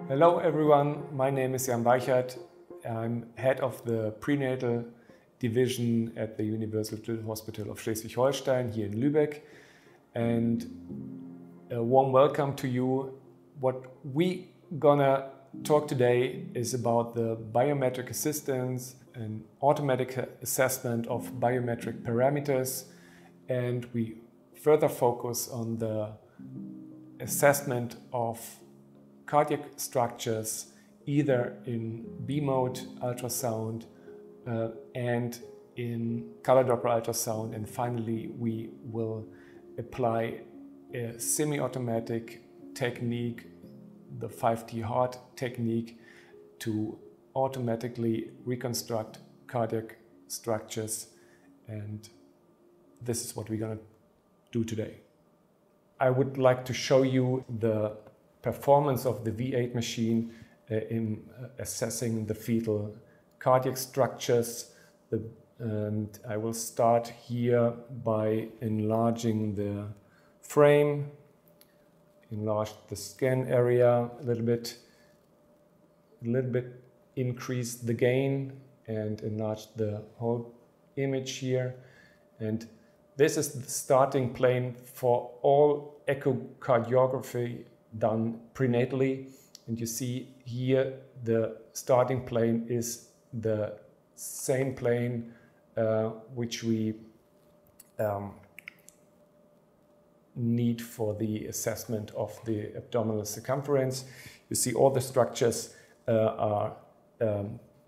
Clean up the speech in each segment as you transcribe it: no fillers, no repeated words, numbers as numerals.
Hello everyone, my name is Jan Weichert. I'm head of the prenatal division at the University Hospital of Schleswig-Holstein here in Lübeck, and a warm welcome to you. What we gonna talk today is about the biometric assistance and automatic assessment of biometric parameters, and we further focus on the assessment of cardiac structures either in B-mode ultrasound and in color Doppler ultrasound, and finally we will apply a semi-automatic technique, the 5T heart technique, to automatically reconstruct cardiac structures, and this is what we're going to do today. I would like to show you the performance of the V8 machine in assessing the fetal cardiac structures. And I will start here by enlarging the frame, enlarge the scan area a little bit, increase the gain and enlarge the whole image here. And this is the starting plane for all echocardiography done prenatally, and you see here the starting plane is the same plane which we need for the assessment of the abdominal circumference. You see all the structures are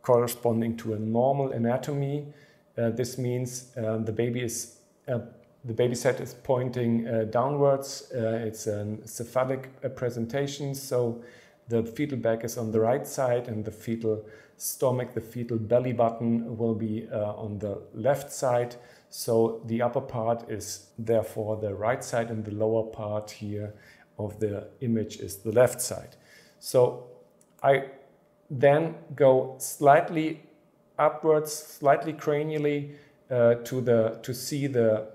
corresponding to a normal anatomy. This means the baby's head is pointing downwards. It's a cephalic presentation, so the fetal back is on the right side and the fetal stomach, the fetal belly button will be on the left side. So the upper part is therefore the right side and the lower part here of the image is the left side. So I then go slightly upwards, slightly cranially to see the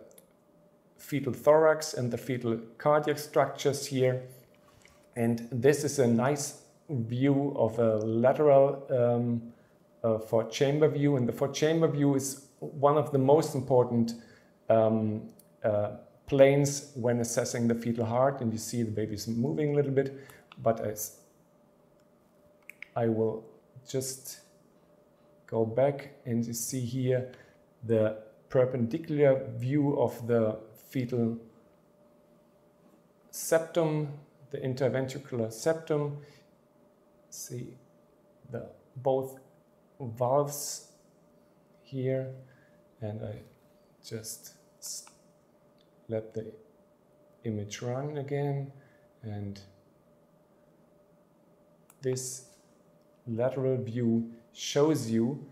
fetal thorax and the fetal cardiac structures here. And this is a nice view of a lateral four chamber view. And the four chamber view is one of the most important planes when assessing the fetal heart. And you see the baby's moving a little bit, but I will just go back and you see here the perpendicular view of the fetal septum, the interventricular septum. See both valves here, and I just let the image run again, and this lateral view shows you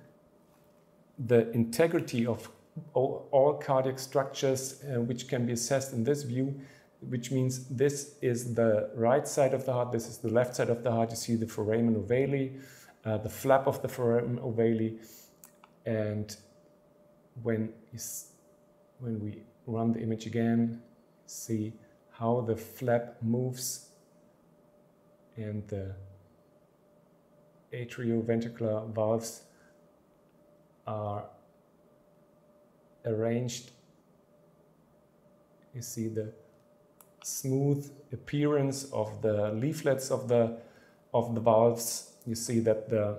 the integrity of all cardiac structures which can be assessed in this view, which means this is the right side of the heart, this is the left side of the heart. You see the foramen ovale, the flap of the foramen ovale, and when we run the image again, see how the flap moves and the atrioventricular valves are arranged. You see the smooth appearance of the leaflets of the valves. You see that the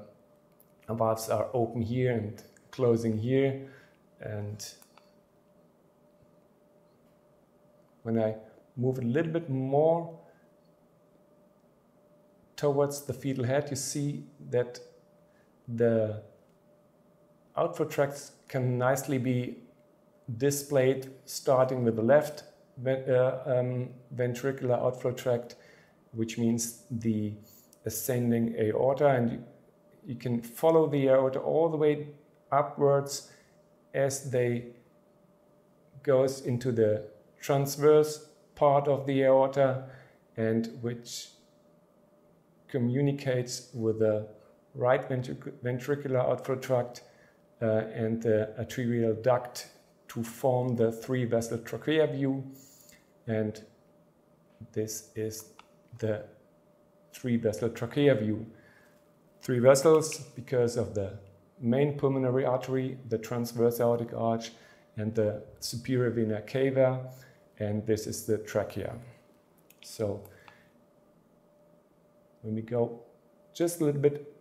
valves are open here and closing here, and when I move a little bit more towards the fetal head, you see that the outflow tracts can nicely be displayed, starting with the left ventricular outflow tract, which means the ascending aorta, and you can follow the aorta all the way upwards as they goes into the transverse part of the aorta, and which communicates with the right ventricular outflow tract and the arterial duct to form the three-vessel trachea view. And this is the three-vessel trachea view. Three vessels because of the main pulmonary artery, the transverse aortic arch, and the superior vena cava, and this is the trachea. So when we go just a little bit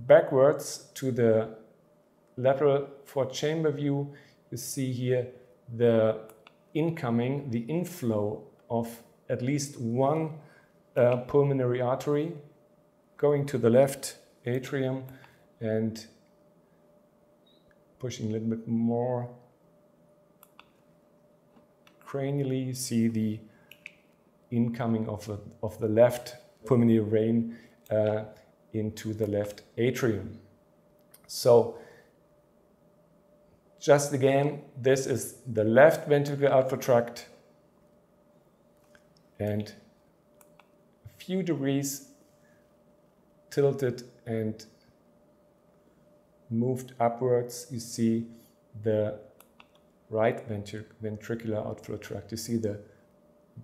backwards to the lateral four-chamber view, you see here the incoming, the inflow of at least one pulmonary artery going to the left atrium and pushing a little bit more cranially, you see the incoming of the left pulmonary vein into the left atrium. So just again, this is the left ventricular outflow tract, and a few degrees tilted and moved upwards, you see the right ventricular outflow tract. You see the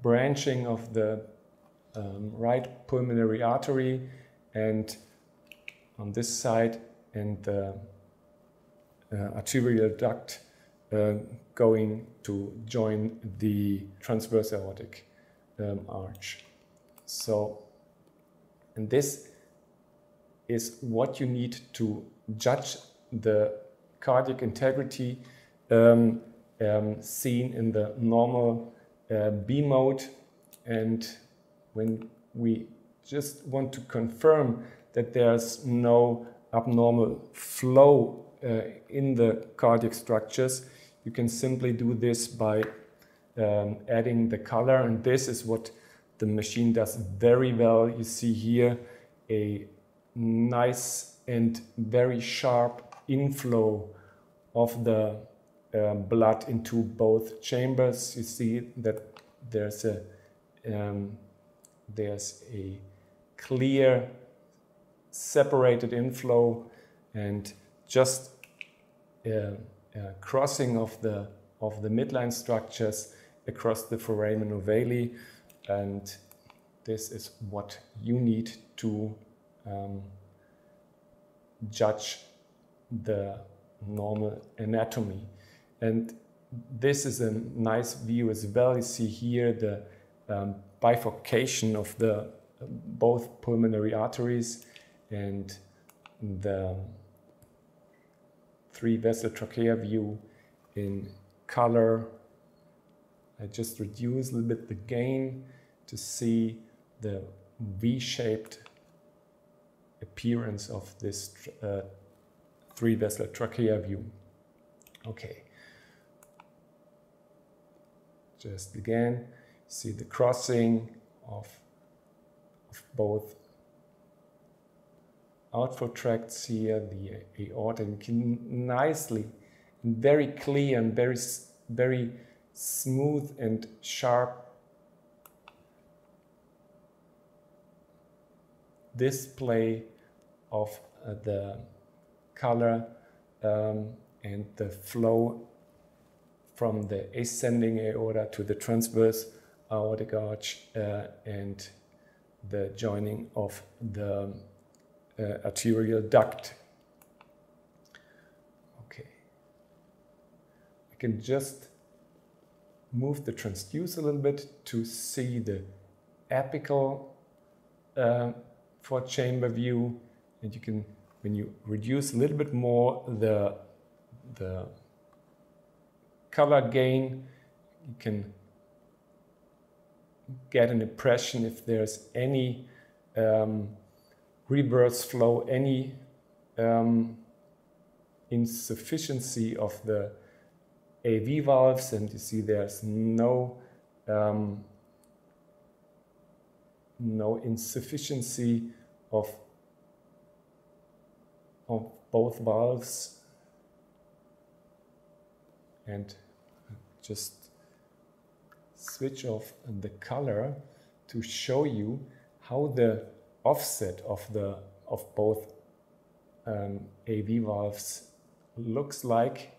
branching of the right pulmonary artery, and on this side, and the arterial duct going to join the transverse aortic arch. So, and this is what you need to judge the cardiac integrity seen in the normal B mode. And when we just want to confirm that there's no abnormal flow in the cardiac structures, you can simply do this by adding the color, and this is what the machine does very well. You see here a nice and very sharp inflow of the blood into both chambers. You see that there's a clear separated inflow, and just crossing of the midline structures across the foramen ovale, and this is what you need to judge the normal anatomy. And this is a nice view as well. You see here the bifurcation of the both pulmonary arteries and the three-vessel trachea view in color. I just reduce a little bit the gain to see the V-shaped appearance of this three-vessel trachea view. Okay. Just again, see the crossing of both outflow tracts here, the aorta. You can nicely, very clear and very smooth and sharp display of the color and the flow from the ascending aorta to the transverse aortic arch and the joining of the arterial duct. Okay. I can just move the transducer a little bit to see the apical four-chamber view, and you can, when you reduce a little bit more the color gain, you can get an impression if there's any reverse flow, any insufficiency of the AV valves, and you see there's no insufficiency of both valves. And just switch off the color to show you how the offset of both AV valves looks like,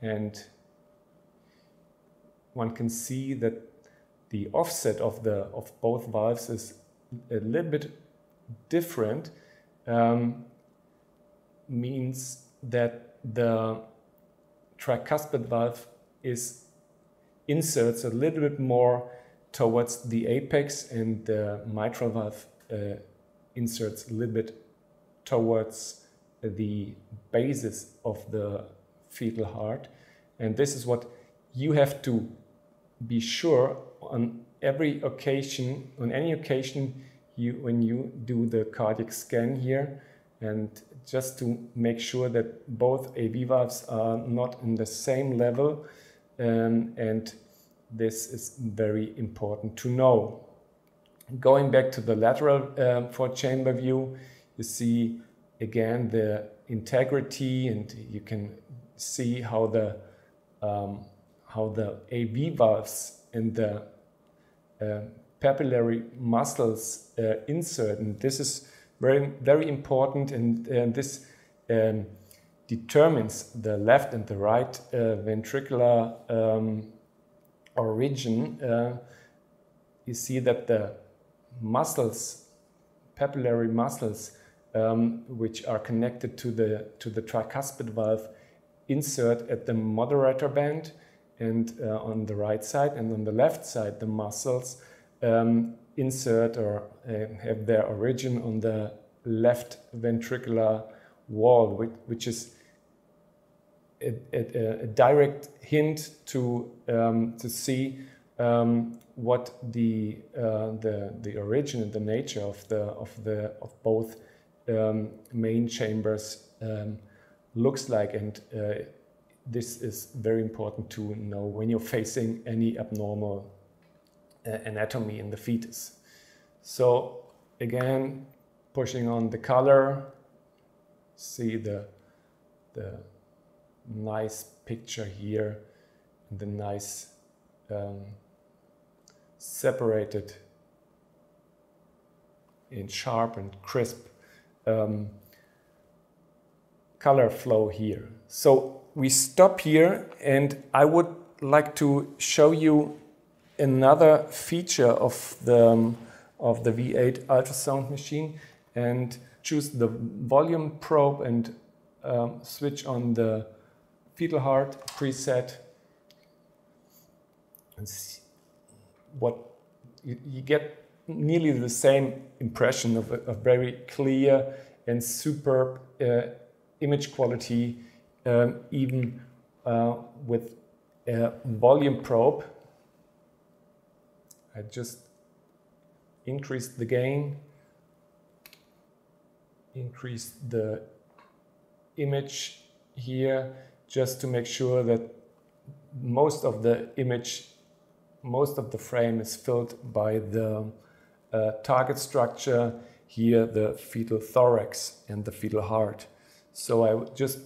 and one can see that the offset of both valves is a little bit different, means that the tricuspid valve inserts a little bit more towards the apex, and the mitral valve inserts a little bit towards the basis of the fetal heart. And this is what you have to be sure on every occasion, on any occasion when you do the cardiac scan here, and just to make sure that both AV valves are not in the same level, and this is very important to know. Going back to the lateral four-chamber view, you see again the integrity, and you can see how the AV valves and the papillary muscles insert, and this is very, very important, and this determines the left and the right ventricular origin. You see that the muscles, papillary muscles, which are connected to the tricuspid valve, insert at the moderator band, and on the right side, and on the left side the muscles insert or have their origin on the left ventricular wall, which is a direct hint to see what the origin and the nature of both main chambers looks like, and this is very important to know when you're facing any abnormal anatomy in the fetus. So again, pushing on the color, see the nice picture here, and the nice separated in sharp and crisp color flow here. So we stop here, and I would like to show you another feature of the V8 ultrasound machine, and choose the volume probe and switch on the fetal heart preset, and see what you get. Nearly the same impression of a very clear and superb image quality, even with a volume probe. I just increased the gain, increased the image here, just to make sure that most of the image, most of the frame is filled by the target structure here, the fetal thorax and the fetal heart. So I would just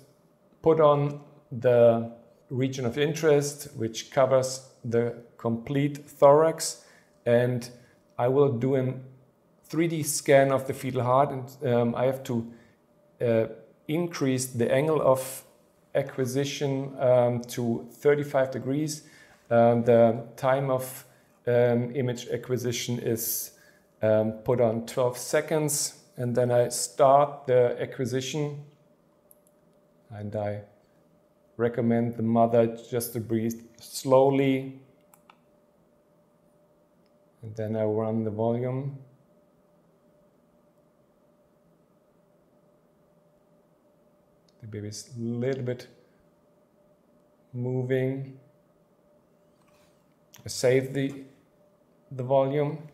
put on the region of interest, which covers the complete thorax, and I will do a 3D scan of the fetal heart, and I have to increase the angle of acquisition to 35 degrees. The time of image acquisition is put on 12 seconds, and then I start the acquisition, and I recommend the mother just to breathe slowly, and then I run the volume. The baby is a little bit moving. I save the volume,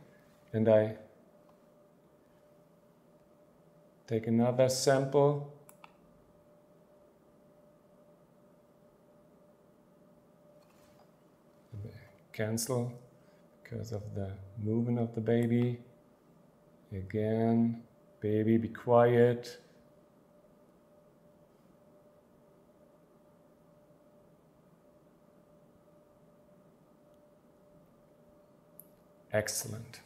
and I take another sample. Cancel because of the movement of the baby. Again, baby, be quiet. Excellent.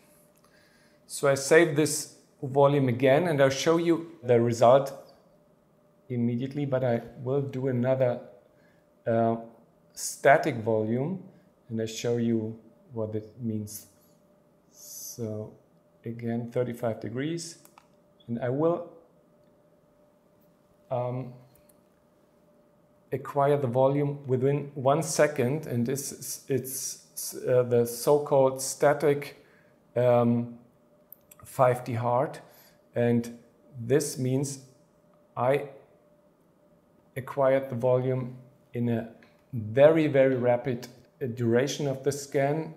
So I save this volume again, and I'll show you the result immediately, but I will do another static volume, and I show you what it means. So again 35 degrees, and I will acquire the volume within 1 second, and it's the so-called static 5D hard, and this means I acquired the volume in a very, very rapid duration of the scan,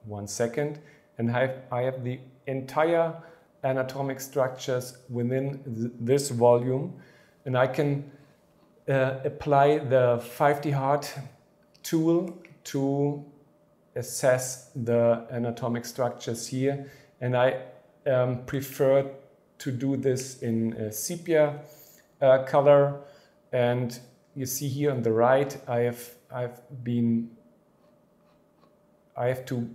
1 second, and I have the entire anatomic structures within this volume, and I can apply the 5D hard tool to assess the anatomic structures here, and I prefer to do this in sepia color. And you see here on the right, I have to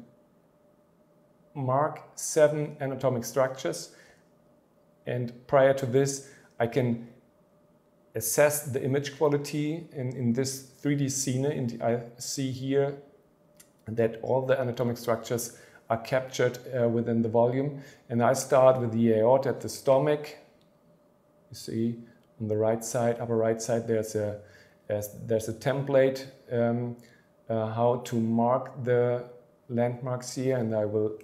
mark 7 anatomic structures, and prior to this I can assess the image quality in this 3D scene, and I see here that all the anatomic structures are captured within the volume. And I start with the aorta at the stomach. You see on the right side, upper right side, there's a template how to mark the landmarks here, and I will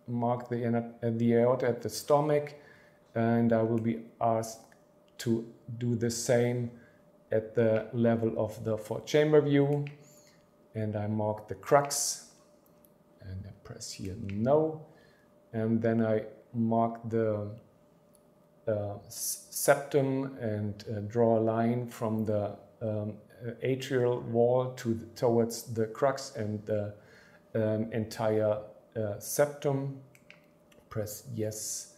mark the aorta at the stomach, and I will be asked to do the same at the level of the 4-chamber view, and I mark the crux, and I press here no, and then I mark the septum and draw a line from the atrial wall towards the crux and the entire septum. Press yes,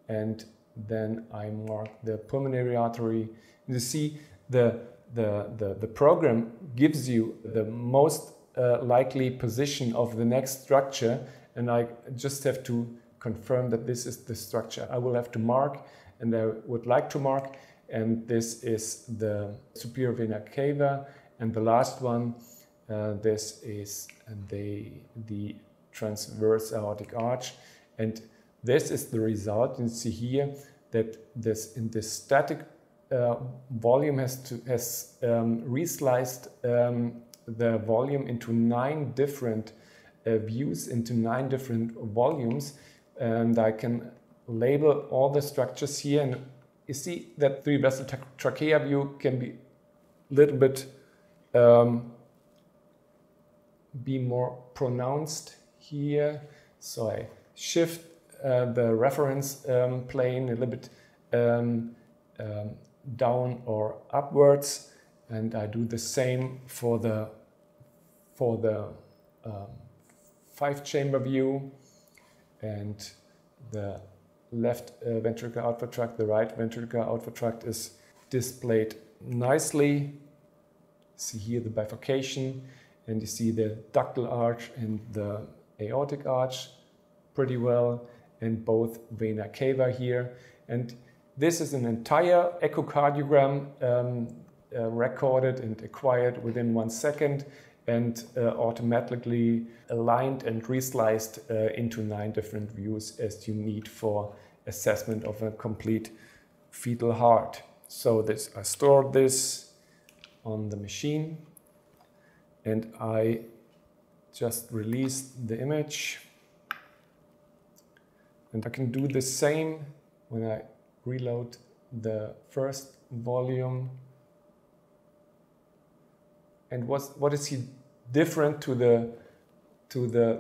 and then I mark the pulmonary artery. You see the program gives you the most likely position of the next structure, and I just have to confirm that this is the structure I will have to mark and I would like to mark, and this is the superior vena cava, and the last one, this is the transverse aortic arch, and this is the result. You see here that in this static volume has resliced the volume into 9 different views, into 9 different volumes, and I can label all the structures here, and you see that the vessel trachea view can be a little bit be more pronounced here, so I shift the reference plane a little bit down or upwards, and I do the same for the 5-chamber view, and the left ventricular outward tract, the right ventricular outward tract is displayed nicely. See here the bifurcation, and you see the ductal arch and the aortic arch pretty well, and both vena cava here. And this is an entire echocardiogram recorded and acquired within 1 second, and automatically aligned and resliced into 9 different views as you need for assessment of a complete fetal heart. So I stored this on the machine, and I just released the image, and I can do the same when I reload the first volume. And what is here different to the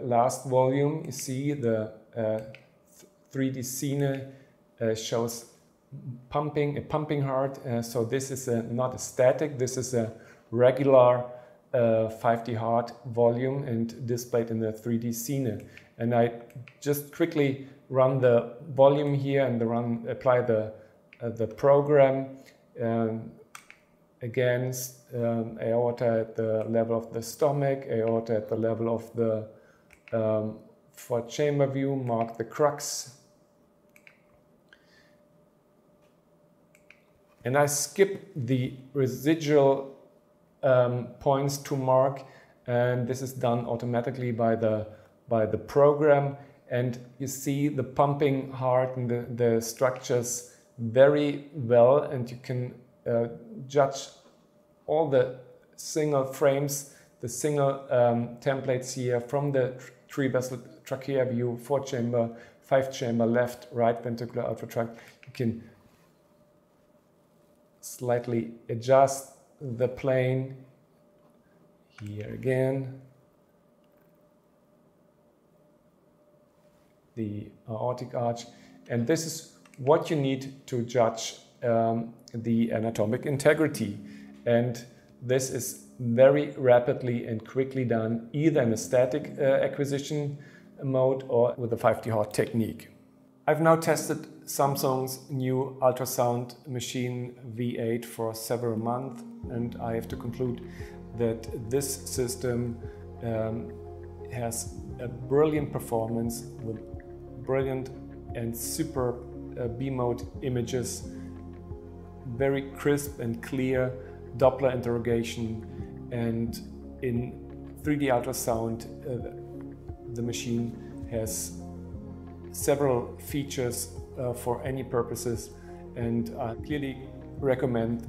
last volume? You see the 3D scene shows a pumping heart. So this is not a static. This is a regular 5D heart volume and displayed in the 3D scene. And I just quickly run the volume here and apply the program against aorta at the level of the stomach, aorta at the level of the 4-chamber view, mark the crux. And I skip the residual points to mark, and this is done automatically by the program. and you see the pumping heart and the structures very well, and you can judge all the single frames, the single templates here from the three-vessel trachea view, 4-chamber, 5-chamber, left, right ventricular outflow tract. You can slightly adjust the plane here again. The aortic arch, and this is what you need to judge the anatomic integrity, and this is very rapidly and quickly done either in a static acquisition mode or with a 5D Hort technique. I've now tested Samsung's new ultrasound machine V8 for several months, and I have to conclude that this system has a brilliant performance with brilliant and super B-mode images, very crisp and clear Doppler interrogation, and in 3D ultrasound the machine has several features for any purposes, and I clearly recommend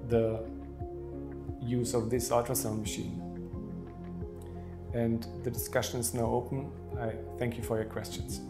the use of this ultrasound machine. And the discussion is now open. I thank you for your questions.